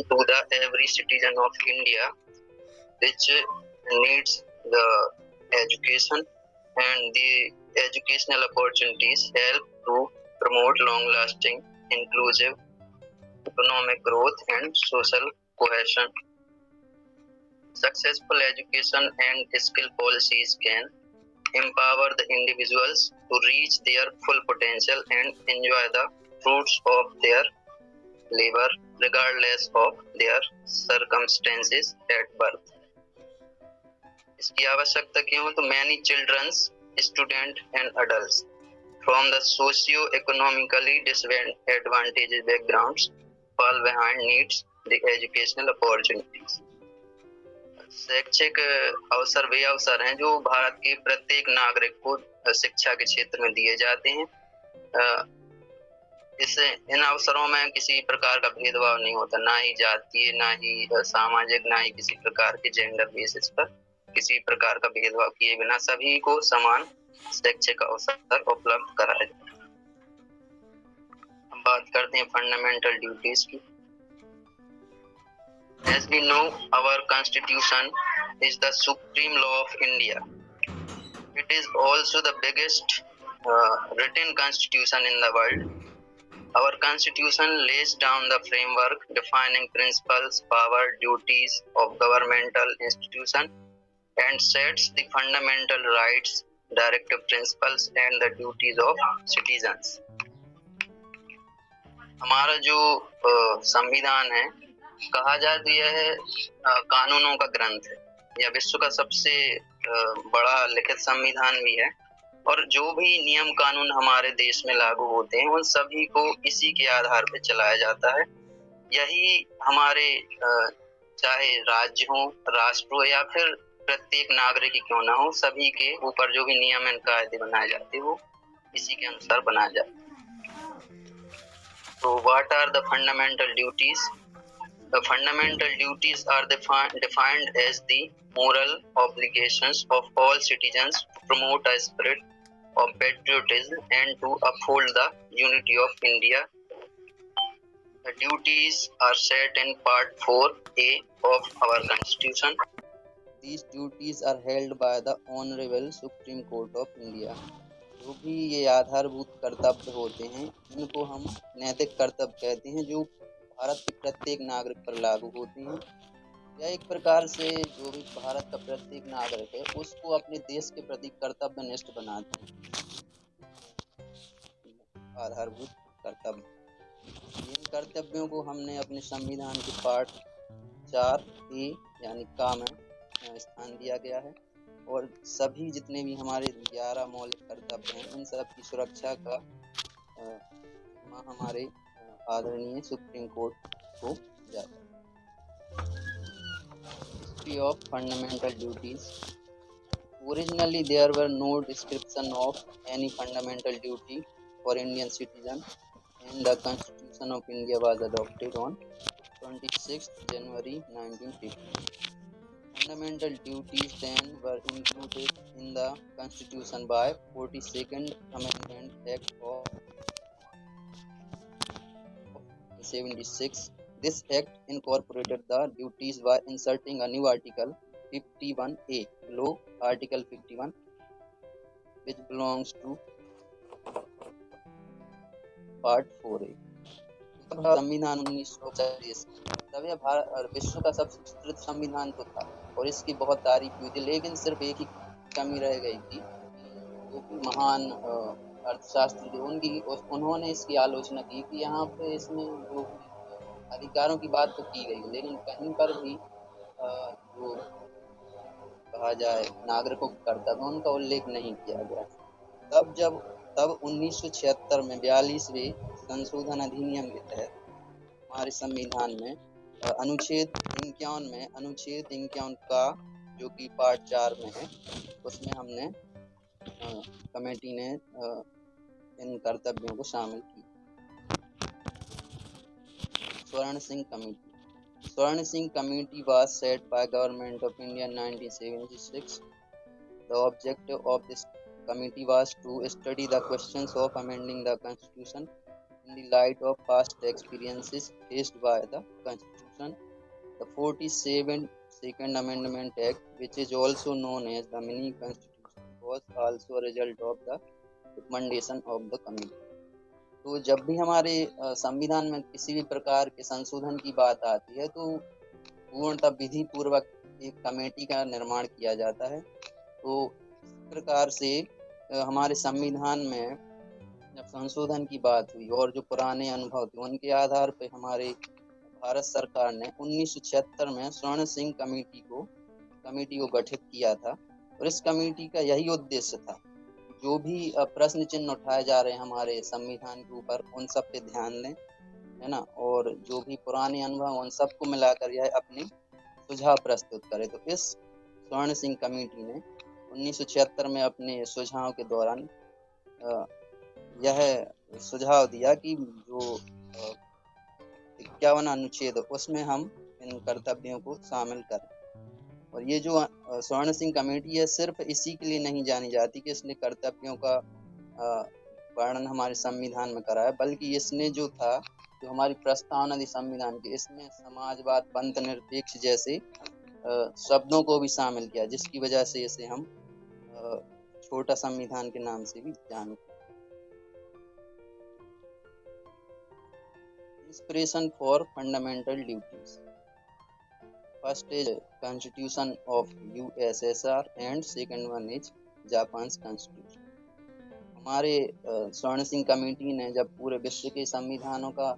to the every citizen of India, which needs the education, and the educational opportunities help to promote long-lasting, inclusive economic growth and social cohesion. Successful education and skill policies can empower the individuals to reach their full potential and enjoy the fruits of their labor regardless of their circumstances at birth. इसकी आवश्यकता क्यों? तो many children's, student and adults from the socio-economically disadvantaged backgrounds fall behind needs the educational opportunities. शैक्षिक अवसर वे अवसर हैं जो भारत के प्रत्येक नागरिक को शिक्षा के क्षेत्र में दिए जाते हैं। इन अवसरों में किसी प्रकार का भेदभाव नहीं होता, ना ही जातीय, ना ही सामाजिक, ना ही किसी प्रकार के जेंडर बेसिस पर किसी प्रकार का भेदभाव किए बिना सभी को समान शैक्षिक अवसर उपलब्ध कराया जाता है। हम बात करते हैं फंडामेंटल ड्यूटीज की। As we know, our constitution is the supreme law of India. It is also the biggest written constitution in the world. Our constitution lays down the framework defining principles, power, duties of governmental institution and sets the fundamental rights, directive principles and the duties of citizens. हमारा जो संविधान है, कहा जाए तो यह कानूनों का ग्रंथ है, यह विश्व का सबसे बड़ा लिखित संविधान भी है, और जो भी नियम कानून हमारे देश में लागू होते हैं उन सभी को इसी के आधार पर चलाया जाता है। यही हमारे चाहे राज्य हो, राष्ट्र हो या फिर प्रत्येक नागरिक ही क्यों ना हो, सभी के ऊपर जो भी नियम एवं कायदे बनाए जाते हैं वो इसी के अनुसार बनाए जाते हैं। तो what are the fundamental duties? The fundamental duties are defined as the moral obligations of all citizens to promote a spirit of patriotism and to uphold the unity of India. The duties are set in Part 4A of our Constitution. These duties are held by the Honorable Supreme Court of India. जो भी ये आधारभूत कर्तव्य होते हैं इनको हम नैतिक कर्तव्य कहते हैं, जो भारत के प्रत्येक नागरिक पर लागू होती हैं। यह एक प्रकार से जो भी भारत का प्रत्येक नागरिक है उसको अपने देश के प्रति कर्तव्यनिष्ठ बनाते हैं। आधारभूत कर्तव्य, इन कर्तव्यों को हमने अपने संविधान के पार्ट 4A यानी का में स्थान दिया गया है, और सभी जितने भी हमारे 11 मौलिक कर्तव्य हैं उन सब की सुरक्षा का हमारे आदरणीय सुप्रीम कोर्ट को जाता है। History of fundamental duties. Originally there were no description of any fundamental duty for Indian citizen, and the Constitution of India was adopted on 26th January 1950. Fundamental duties then were included in the Constitution by 42nd Amendment Act of 76. This act incorporated the duties by inserting a new article 51A below Article 51, which belongs to Part 4A. संविधान 1940 तब यह भारत विश्व का सबसे विस्तृत संविधान तो था और इसकी बहुत तारीफ हुई थी, लेकिन सिर्फ एक ही कमी रह गई थी। जो महान अर्थशास्त्री थे उन्होंने इसकी आलोचना की कि यहाँ पे इसमें जो अधिकारों की बात तो की गई, लेकिन कहीं पर भी जो कहा जाए नागरिकों के कर्तव्य उनका उल्लेख नहीं किया गया। तब 1976 में 42वें संशोधन अधिनियम के तहत हमारे संविधान में अनुच्छेद 51 का जो कि पार्ट 4 में है, उसमें हमने कमेटी ने इन कर्तव्यों को शामिल किया। स्वर्ण Singh committee was set by Government of India in 1976. The objective of this committee was to study the questions of amending the Constitution in the light of past experiences faced by the Constitution. The 47th Second Amendment Act, which is also known as the Mini Constitution, was also a result of the recommendation of the committee. तो जब भी हमारे संविधान में किसी भी प्रकार के संशोधन की बात आती है तो पूर्णतः विधि पूर्वक एक कमेटी का निर्माण किया जाता है। तो इस प्रकार से हमारे संविधान में जब संशोधन की बात हुई और जो पुराने अनुभव थे उनके आधार पर हमारे भारत सरकार ने 1976 में स्वर्ण सिंह कमेटी को गठित किया था। और इस कमेटी का यही उद्देश्य था, जो भी प्रश्न चिन्ह उठाए जा रहे हैं हमारे संविधान के ऊपर उन सब पे ध्यान दें, है ना, और जो भी पुराने अनुभव उन सबको मिलाकर यह अपनी सुझाव प्रस्तुत करे। तो इस स्वर्ण सिंह कमेटी ने 1976 में अपने सुझाव के दौरान यह सुझाव दिया कि जो 51 अनुच्छेद उसमें हम इन कर्तव्यों को शामिल करें। और ये जो स्वर्ण सिंह कमेटी है सिर्फ इसी के लिए नहीं जानी जाती कि इसने कर्तव्यों का वर्णन हमारे संविधान में करा है, बल्कि इसने जो हमारी प्रस्तावना थी संविधान की, इसमें समाजवाद, पंथ निरपेक्ष जैसे शब्दों को भी शामिल किया, जिसकी वजह से इसे हम छोटा संविधान के नाम से भी जानते हैं। Inspiration for fundamental duties. First is Constitution of USSR and second one is Japan's Constitution. हमारे स्वर्ण सिंह कमेटी ने जब पूरे विश्व के संविधानों का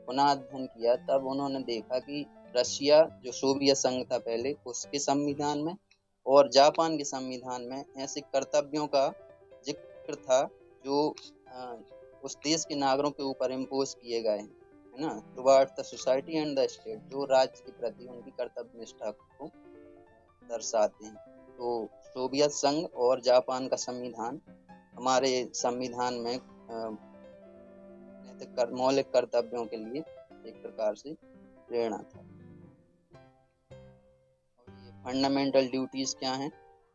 पुनः अध्ययन किया तब उन्होंने देखा कि रशिया जो सोवियत संघ था पहले, उसके संविधान में और जापान के संविधान में ऐसे कर्तव्यों का जिक्र था जो उस देश के नागरिकों के ऊपर इम्पोज किए गए हैं, है ना, towards the society and the state, जो राज्य के प्रति उनकी कर्तव्य निष्ठा को दर्शाते हैं। तो सोवियत संघ और जापान का संविधान हमारे संविधान में मौलिक कर्तव्यों के लिए एक प्रकार से प्रेरणा था। और ये फंडामेंटल ड्यूटीज क्या हैं?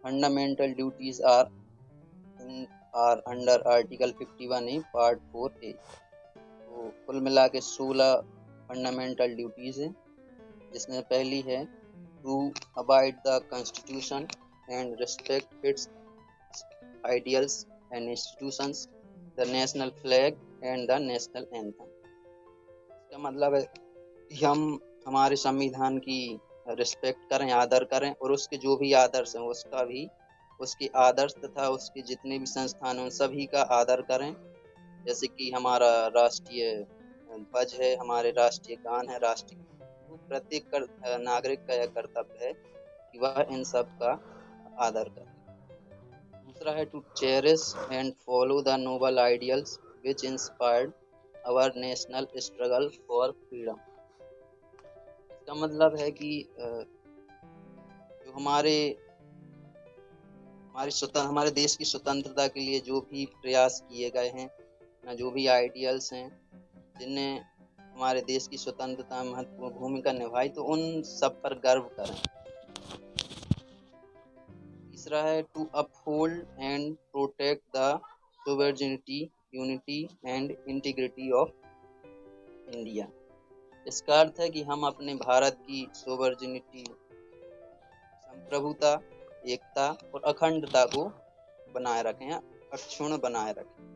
Fundamental duties are under article 51A part 4A। तो कुल मिला के 16 फंडामेंटल ड्यूटीज हैं, जिसमें पहली है to abide the constitution and respect its ideals and institutions, the national flag and the national anthem. इसका मतलब है कि हम हमारे संविधान की रिस्पेक्ट करें, आदर करें, और उसके जो भी आदर्श हैं उसके आदर्श तथा उसके जितने भी संस्थान हैं उन सभी का आदर करें। जैसे कि हमारा राष्ट्रीय ध्वज है, हमारे राष्ट्रीय गान है, राष्ट्रीय, तो प्रत्येक नागरिक का यह कर्तव्य है कि वह इन सब का आदर करे। दूसरा है to cherish and follow the noble ideals which inspired our national struggle for freedom. इसका मतलब है कि जो हमारे देश की स्वतंत्रता के लिए जो भी प्रयास किए गए हैं, जो भी आइडियल्स हैं जिनने हमारे देश की स्वतंत्रता में महत्वपूर्ण भूमिका निभाई, तो उन सब पर गर्व करें। तीसरा है to uphold and protect the sovereignty, unity and integrity of India. इसका अर्थ है कि हम अपने भारत की सोवरेनिटी, संप्रभुता, एकता और अखंडता को बनाए रखें, अक्षुण्ण बनाए रखें।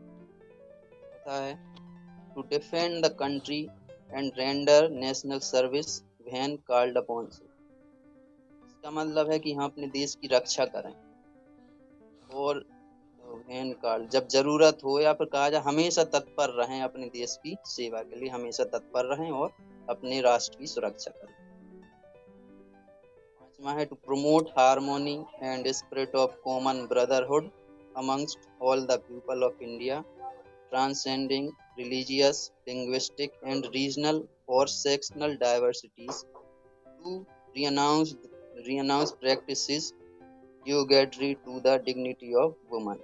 चौथा है to defend the country and render national service when called upon. इसका मतलब है कि हम अपने देश की रक्षा करें और व्हेन कॉल्ड, जब जरूरत हो या फिर कहा जाए हमेशा तत्पर रहें, अपने देश की सेवा के लिए हमेशा तत्पर रहें और अपने राष्ट्र की सुरक्षा करें। पांचवा है to promote harmony and spirit of common brotherhood amongst all the people of India, transcending religious, linguistic and regional or sectional diversities, to renounce practices derogatory to the dignity of woman।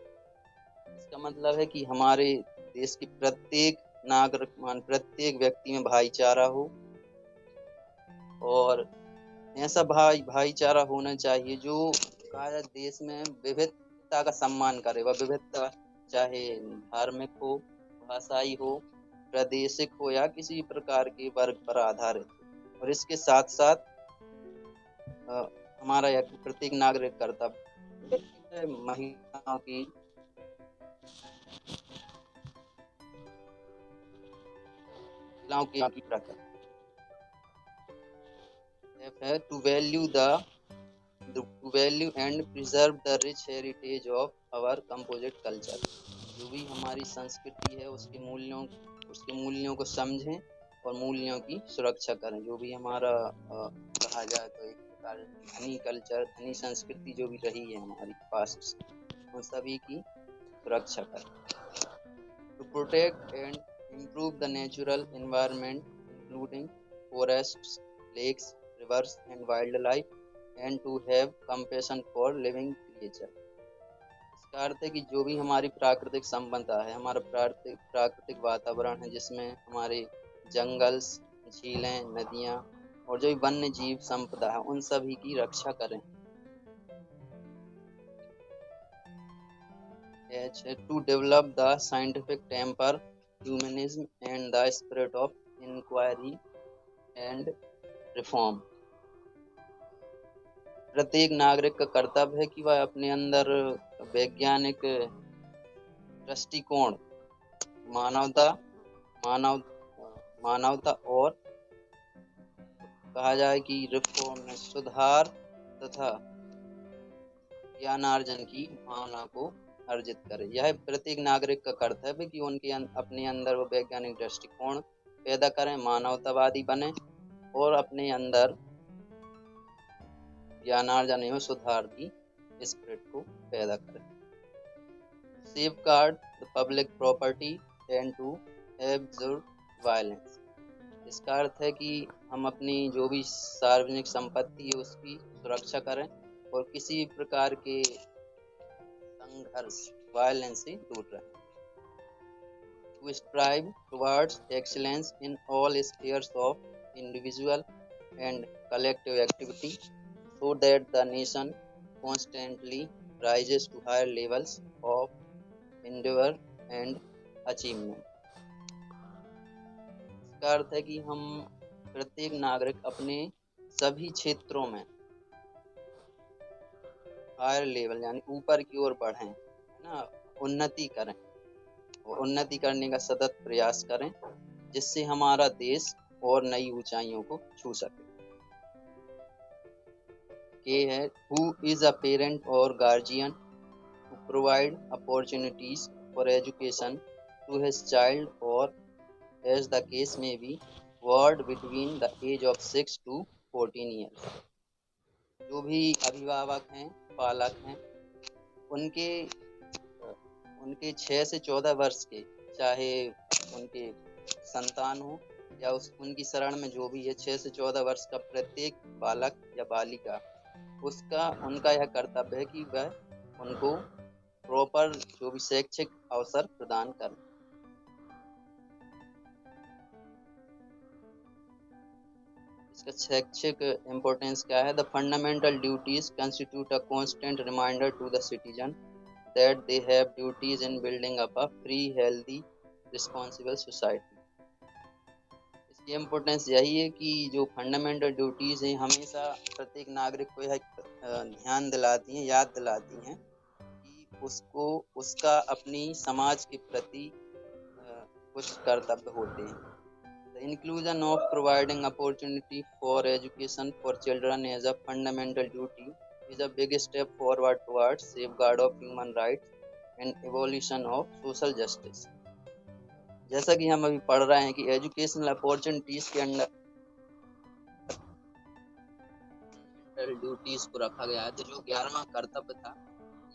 इसका मतलब है कि हमारे देश के प्रत्येक नागरिक, प्रत्येक व्यक्ति में भाईचारा हो और ऐसा भाईचारा होना चाहिए जो कहा जाए देश में विविधता का सम्मान करे। वह विविधता चाहे धार्मिक हो, भाषाई हो, प्रादेशिक हो या किसी प्रकार के वर्ग पर आधारित हो। और इसके साथ साथ हमारा यह प्रत्येक नागरिक कर्तव्य है महिलाओं की रक्षा है to value and preserve the rich heritage of our composite culture। जो भी हमारी संस्कृति है उसके मूल्यों को समझें और मूल्यों की सुरक्षा करें। जो भी हमारा कहा जाए तो एक प्रकार धनी संस्कृति जो भी रही है हमारी पास्ट, उन सभी की सुरक्षा करें। To protect and improve the natural environment including forests, lakes, rivers and wildlife and to have compassion for living creature। इसका अर्थ है कि जो भी हमारी प्राकृतिक संपदा है, हमारा प्राकृतिक वातावरण है जिसमें हमारे जंगल, झीलें, नदियाँ और जो भी वन्य जीव संपदा है उन सभी की रक्षा करें। To develop the scientific temper, humanism and the spirit of inquiry and reform। प्रत्येक नागरिक का कर्तव्य है कि वह अपने अंदर वैज्ञानिक दृष्टिकोण, मानवता और कहा जाए कि रिफॉर्म में सुधार तथा ज्ञानार्जन की भावना को अर्जित करे। यह प्रत्येक नागरिक का कर्तव्य है कि उनके अपने अंदर वो वैज्ञानिक दृष्टिकोण पैदा करें, मानवतावादी बने और अपने अंदर ज्ञानार्जन एवं सुधार की स्पिरिट को पैदा करें। Safeguard the public property and to abjure violence. इसका अर्थ है कि हम अपनी जो भी सार्वजनिक संपत्ति है उसकी सुरक्षा करें और किसी प्रकार के संघर्ष, वायलेंस से दूर रहें। To strive towards excellence in all spheres of individual and collective activity so that the nation constantly rises to higher levels of endeavor and achievement। इसका अर्थ है कि हम प्रत्येक नागरिक अपने सभी क्षेत्रों में हायर लेवल यानी ऊपर की ओर बढ़ें, है ना, उन्नति करें और उन्नति करने का सतत प्रयास करें जिससे हमारा देश और नई ऊंचाइयों को छू सके। के है who is a parent or guardian to provide opportunities for education to his child or as the case may be ward between the age of 6 to 14 years। जो भी अभिभावक हैं, पालक हैं, उनके 6 से 14 वर्ष के, चाहे उनके संतान हो या उनकी शरण में जो भी है 6 से 14 वर्ष का प्रत्येक बालक या बालिका, उनका यह कर्तव्य है कि वह उनको प्रॉपर जो भी शैक्षिक अवसर प्रदान करें। इसका शैक्षिक इम्पोर्टेंस क्या है? The fundamental duties constitute a constant reminder to the citizen that they have duties in building up a free, healthy, responsible society. इसकी इम्पोर्टेंस यही है कि जो फंडामेंटल ड्यूटीज हैं हमेशा प्रत्येक नागरिक को यह ध्यान दिलाती हैं, याद दिलाती हैं कि उसका अपनी समाज के प्रति कुछ कर्तव्य होते हैं। The inclusion of providing opportunity for education for children as a fundamental duty is a big step forward towards safeguard of human rights and evolution of social justice। जैसा कि हम अभी पढ़ रहे हैं कि एजुकेशनल अपॉर्चुनिटीज के अंदर ड्यूटीज को रखा गया है, तो जो 11वां कर्तव्य था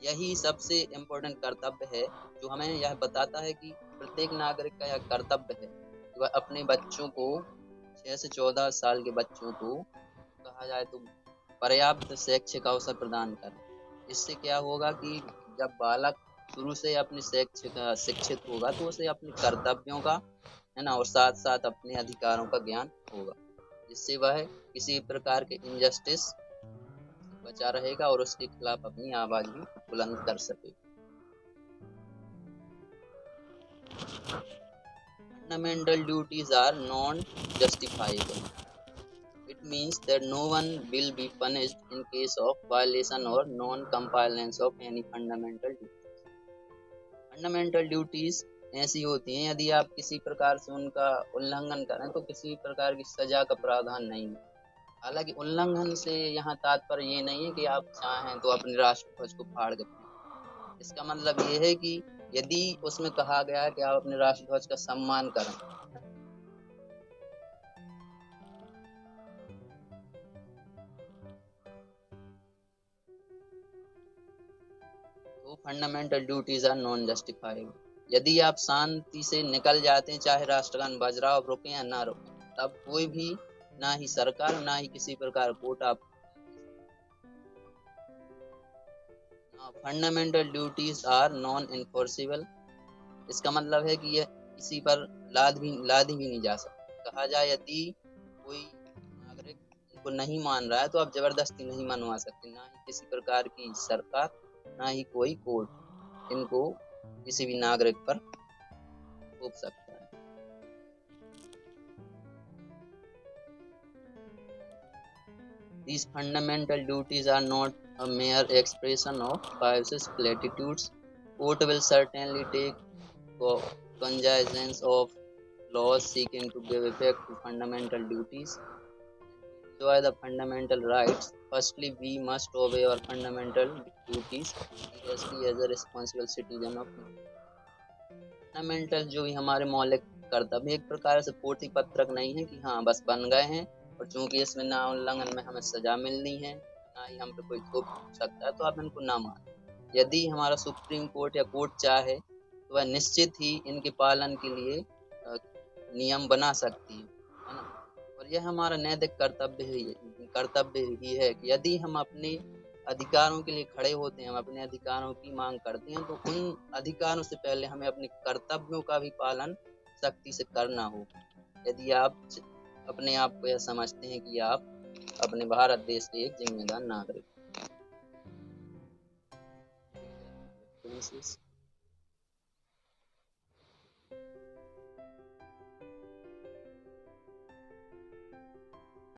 यही सबसे इम्पोर्टेंट कर्तव्य है जो हमें यह बताता है कि प्रत्येक नागरिक का यह कर्तव्य है कि वह अपने बच्चों को 6 से 14 साल के बच्चों को कहा जाए तो पर्याप्त शैक्षिक अवसर प्रदान करें। इससे क्या होगा कि जब बालक शुरू से अपने शिक्षित होगा तो उसे अपने कर्तव्यों का, है ना, और साथ साथ अपने अधिकारों का ज्ञान होगा, जिससे वह किसी प्रकार के इनजस्टिस बचा रहेगा और उसके खिलाफ अपनी आवाज भी बुलंद कर सके। Fundamental duties are non-justifiable. It means that no one will be punished in case of violation or non-compliance of any fundamental duty. Fundamental duties ऐसी होती हैं, यदि आप किसी प्रकार से उनका उल्लंघन करें तो किसी प्रकार की सजा का प्रावधान नहीं है। हालांकि उल्लंघन से यहाँ तात्पर्य ये नहीं है कि आप चाहें तो अपने राष्ट्रध्वज को फाड़ के फेंकें। इसका मतलब ये है कि यदि उसमें कहा गया है कि आप अपने राष्ट्रध्वज का सम्मान करें, तो fundamental duties are non justifiable. यदि आप शांति से निकल जाते हैं, चाहे राष्ट्रगान बज रहा हो, रुके या ना रुके, तब कोई भी, ना ही सरकार, ना ही किसी प्रकार कोर्ट आप। Fundamental duties are non enforceable. इसका मतलब है कि यह किसी पर लादी भी नहीं जा सकती। कहा जाए यदि कोई नागरिक इनको नहीं मान रहा है तो आप जबरदस्ती नहीं मनवा सकते, ना ही किसी प्रकार की सरकार, ना ही कोई कोर्ट इनको किसी भी नागरिक पर थोप सकता है। These fundamental duties are not a mere expression of Pius's platitudes. Court will certainly take cognizance of laws seeking to give effect to fundamental duties. To enjoy the fundamental rights, firstly we must obey our fundamental duties seriously as a responsible citizen of India. Fundamental जो भी हमारे मौलिक कर्तव्य एक प्रकार से पूर्ति पत्रक नहीं है कि हाँ बस बन गए हैं और चूंकि इसमें ना उल्लंघन में हमें सजा मिलनी है, ना ही हम पे कोई थोप सकता है, तो आप इनको ना माने। यदि हमारा सुप्रीम कोर्ट या कोर्ट चाहे तो वह निश्चित ही इनके पालन के लिए नियम बना सकती है ना। और यह हमारा नैतिक कर्तव्य ही है कि यदि हम अपने अधिकारों के लिए खड़े होते हैं, हम अपने अधिकारों की मांग करते हैं, तो उन अधिकारों से पहले हमें अपने कर्तव्यों का भी पालन सख्ती से करना होगा। यदि आप अपने आप को यह समझते हैं कि आप अपने भारत देश के एक जिम्मेदार नागरिक।